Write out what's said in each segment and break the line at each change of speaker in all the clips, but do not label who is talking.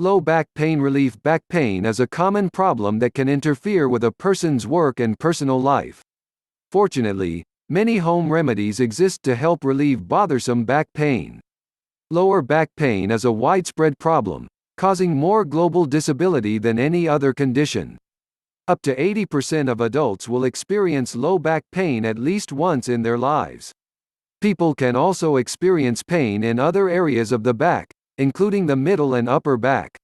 Low back pain relief. Back pain is a common problem that can interfere with a person's work and personal life. Fortunately, many home remedies exist to help relieve bothersome back pain. Lower back pain is a widespread problem, causing more global disability than any other condition. Up to 80% of adults will experience low back pain at least once in their lives. People can also experience pain in other areas of the back, including the middle and upper back.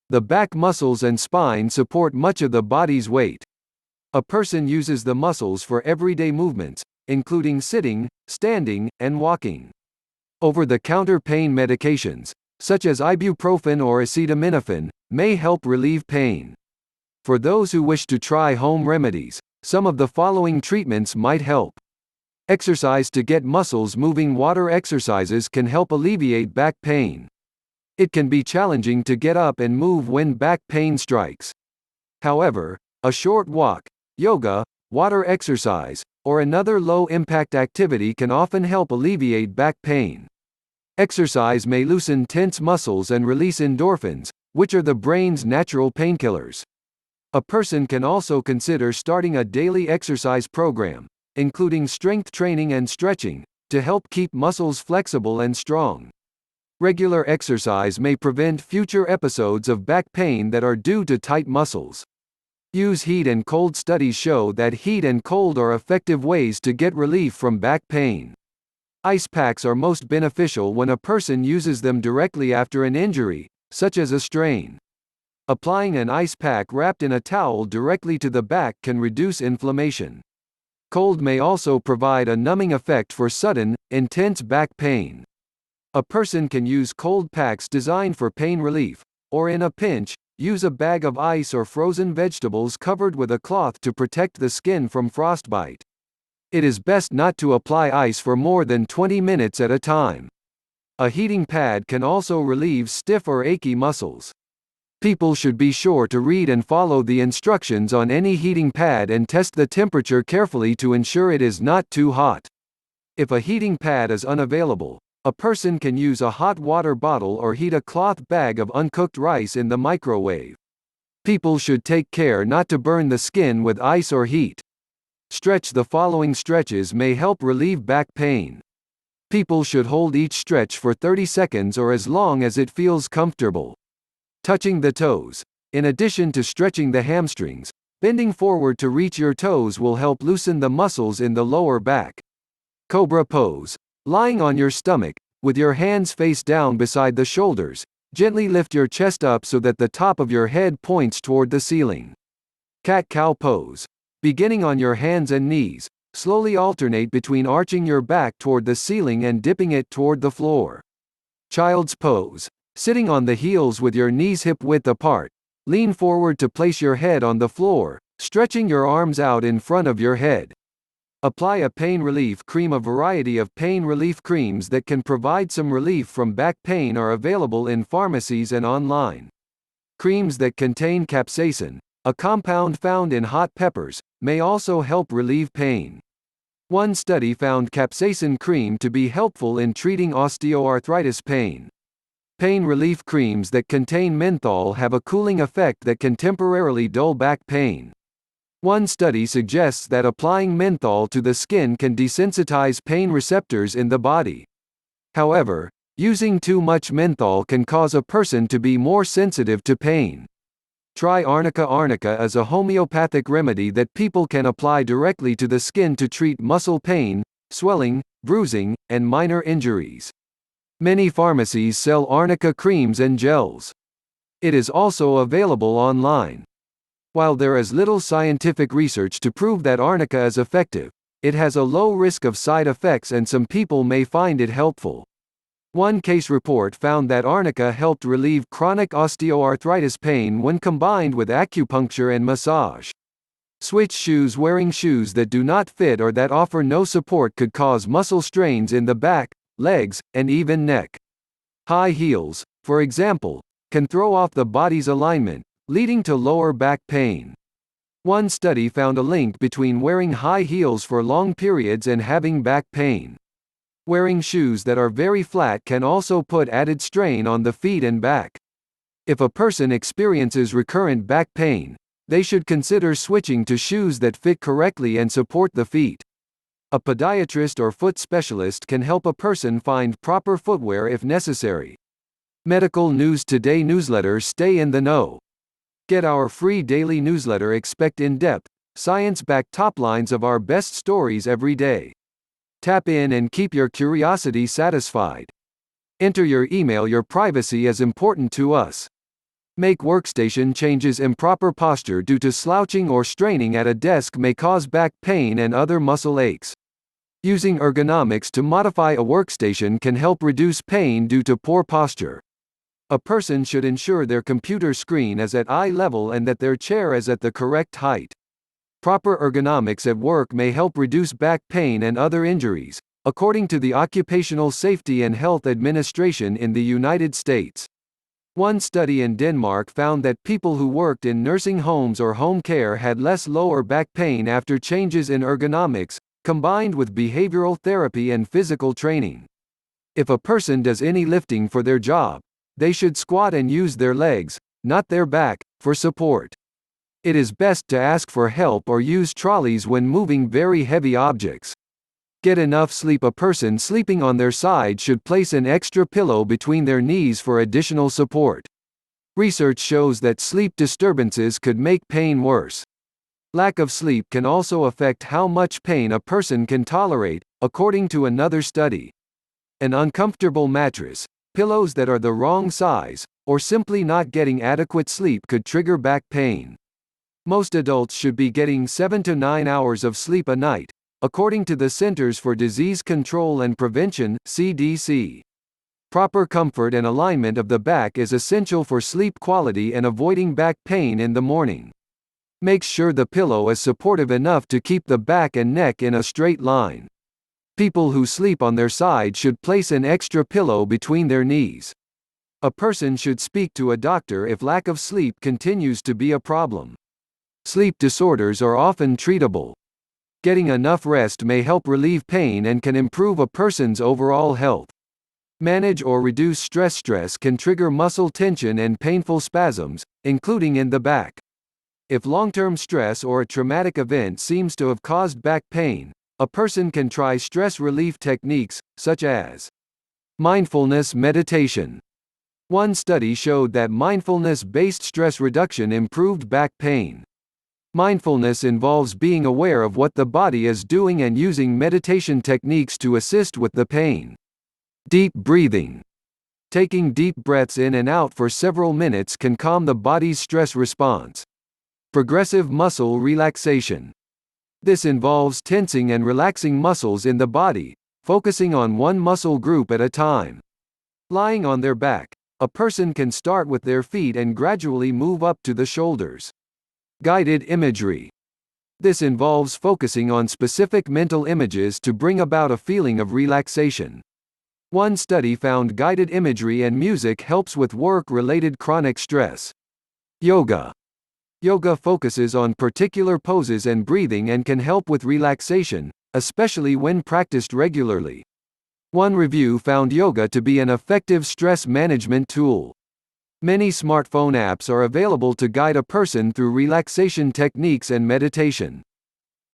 The back muscles and spine support much of the body's weight. A person uses the muscles for everyday movements, including sitting, standing, and walking. Over-the-counter pain medications, such as ibuprofen or acetaminophen, may help relieve pain. For those who wish to try home remedies, some of the following treatments might help. Exercise to get muscles moving. Water exercises can help alleviate back pain. It can be challenging to get up and move when back pain strikes. However, a short walk, yoga, water exercise, or another low-impact activity can often help alleviate back pain. Exercise may loosen tense muscles and release endorphins, which are the brain's natural painkillers. A person can also consider starting a daily exercise program, including strength training and stretching, to help keep muscles flexible and strong. Regular exercise may prevent future episodes of back pain that are due to tight muscles. Use heat and cold. Studies show that heat and cold are effective ways to get relief from back pain. Ice packs are most beneficial when a person uses them directly after an injury, such as a strain. Applying an ice pack wrapped in a towel directly to the back can reduce inflammation. Cold may also provide a numbing effect for sudden, intense back pain. A person can use cold packs designed for pain relief, or in a pinch, use a bag of ice or frozen vegetables covered with a cloth to protect the skin from frostbite. It is best not to apply ice for more than 20 minutes at a time. A heating pad can also relieve stiff or achy muscles. People should be sure to read and follow the instructions on any heating pad and test the temperature carefully to ensure it is not too hot. If a heating pad is unavailable, a person can use a hot water bottle or heat a cloth bag of uncooked rice in the microwave. People should take care not to burn the skin with ice or heat. Stretch. The following stretches may help relieve back pain. People should hold each stretch for 30 seconds or as long as it feels comfortable. Touching the toes. In addition to stretching the hamstrings, bending forward to reach your toes will help loosen the muscles in the lower back. Cobra pose. Lying on your stomach, with your hands face down beside the shoulders, gently lift your chest up so that the top of your head points toward the ceiling. Cat-cow pose. Beginning on your hands and knees, slowly alternate between arching your back toward the ceiling and dipping it toward the floor. Child's pose. Sitting on the heels with your knees hip-width apart, lean forward to place your head on the floor, stretching your arms out in front of your head. Apply a pain relief cream. A variety of pain relief creams that can provide some relief from back pain are available in pharmacies and online. Creams that contain capsaicin, a compound found in hot peppers, may also help relieve pain. One study found capsaicin cream to be helpful in treating osteoarthritis pain. Pain relief creams that contain menthol have a cooling effect that can temporarily dull back pain. One study suggests that applying menthol to the skin can desensitize pain receptors in the body. However, using too much menthol can cause a person to be more sensitive to pain. Try arnica. Arnica is a homeopathic remedy that people can apply directly to the skin to treat muscle pain, swelling, bruising, and minor injuries. Many pharmacies sell arnica creams and gels. It is also available online. While there is little scientific research to prove that arnica is effective, it has a low risk of side effects and some people may find it helpful. One case report found that arnica helped relieve chronic osteoarthritis pain when combined with acupuncture and massage. Switch shoes. Wearing shoes that do not fit or that offer no support could cause muscle strains in the back, legs, and even neck. High heels, for example, can throw off the body's alignment, leading to lower back pain. One study found a link between wearing high heels for long periods and having back pain. Wearing shoes that are very flat can also put added strain on the feet and back. If a person experiences recurrent back pain, they should consider switching to shoes that fit correctly and support the feet. A podiatrist or foot specialist can help a person find proper footwear if necessary. Medical News Today newsletter. Stay in the know. Get our free daily newsletter. Expect in-depth, science-backed top lines of our best stories every day. Tap in and keep your curiosity satisfied. Enter your email. Your privacy is important to us. Make workstation changes. Improper posture due to slouching or straining at a desk may cause back pain and other muscle aches. Using ergonomics to modify a workstation can help reduce pain due to poor posture. A person should ensure their computer screen is at eye level and that their chair is at the correct height. Proper ergonomics at work may help reduce back pain and other injuries, according to the Occupational Safety and Health Administration in the United States. One study in Denmark found that people who worked in nursing homes or home care had less lower back pain after changes in ergonomics, combined with behavioral therapy and physical training. If a person does any lifting for their job, they should squat and use their legs, not their back, for support. It is best to ask for help or use trolleys when moving very heavy objects. Get enough sleep. A person sleeping on their side should place an extra pillow between their knees for additional support. Research shows that sleep disturbances could make pain worse. Lack of sleep can also affect how much pain a person can tolerate, according to another study. An uncomfortable mattress, pillows that are the wrong size, or simply not getting adequate sleep could trigger back pain. Most adults should be getting 7 to 9 hours of sleep a night, according to the Centers for Disease Control and Prevention, CDC. Proper comfort and alignment of the back is essential for sleep quality and avoiding back pain in the morning. Make sure the pillow is supportive enough to keep the back and neck in a straight line. People who sleep on their side should place an extra pillow between their knees. A person should speak to a doctor if lack of sleep continues to be a problem. Sleep disorders are often treatable. Getting enough rest may help relieve pain and can improve a person's overall health. Manage or reduce stress. Stress can trigger muscle tension and painful spasms, including in the back. If long-term stress or a traumatic event seems to have caused back pain, a person can try stress relief techniques, such as mindfulness meditation. One study showed that mindfulness-based stress reduction improved back pain. Mindfulness involves being aware of what the body is doing and using meditation techniques to assist with the pain. Deep breathing. Taking deep breaths in and out for several minutes can calm the body's stress response. Progressive muscle relaxation. This involves tensing and relaxing muscles in the body, focusing on one muscle group at a time. Lying on their back, a person can start with their feet and gradually move up to the shoulders. Guided imagery. This involves focusing on specific mental images to bring about a feeling of relaxation. One study found guided imagery and music helps with work-related chronic stress. Yoga. Yoga focuses on particular poses and breathing and can help with relaxation, especially when practiced regularly. One review found yoga to be an effective stress management tool. Many smartphone apps are available to guide a person through relaxation techniques and meditation.